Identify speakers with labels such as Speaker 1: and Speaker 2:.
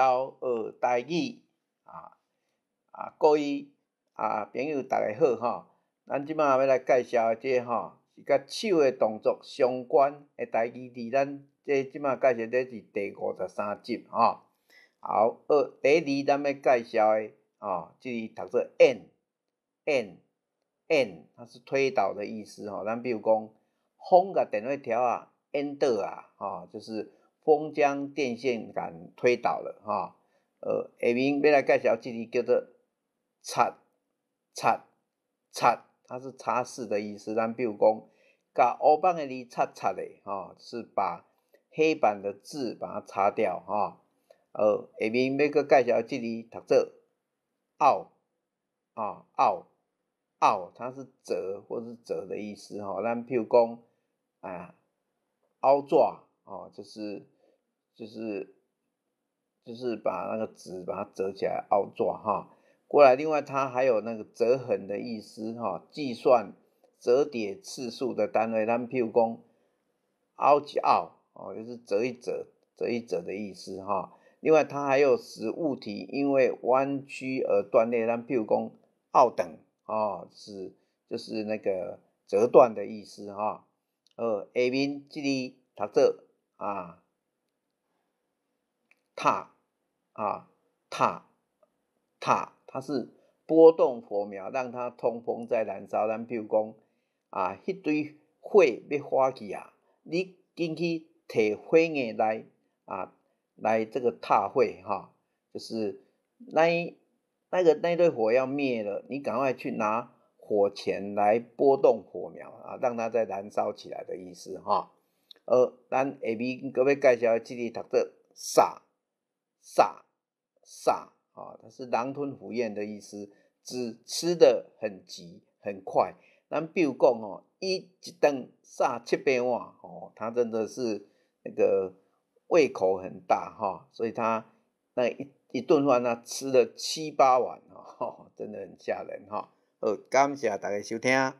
Speaker 1: 道学台语各位朋友大家好吼，咱即摆要来介绍的这吼是甲手的动作相关的台语字，咱即摆介绍这是第53集吼。好，第一字咱要介绍的即字读做 end，它是推倒的意思吼。咱比如讲，风甲电话条淹倒就是风将电线杆推倒了哈。下面要来介绍这字叫做擦，它是擦拭的意思。咱比如讲，把黑板的字擦的是把黑板的字把它擦掉哈。下面要搁介绍这字读做拗，它是折或是折的意思哈。咱譬如讲凹爪就是把那个纸把它折起来凹爪哈。过来，另外它还有那个折痕的意思哈，计算折叠次数的单位，咱譬如讲凹一凹就是折一折的意思哈。另外它还有使物体因为弯曲而断裂，咱譬如讲凹等就是那个折断的意思哈。下面这里读做塔，它是拨动火苗，让它通风再燃烧。咱比如讲迄堆火要发去你紧去摕火眼来这个踏火就是那堆火要灭了，你赶快去拿火钳来拨动火苗让它再燃烧起来的意思哈。咱下面搁要介绍这字读做撒，它是狼吞虎咽的意思，指吃得很急很快。咱比如讲一顿撒7杯碗它真的是那个胃口很大所以他那一顿饭吃了7、8碗真的很吓人感谢大家收听。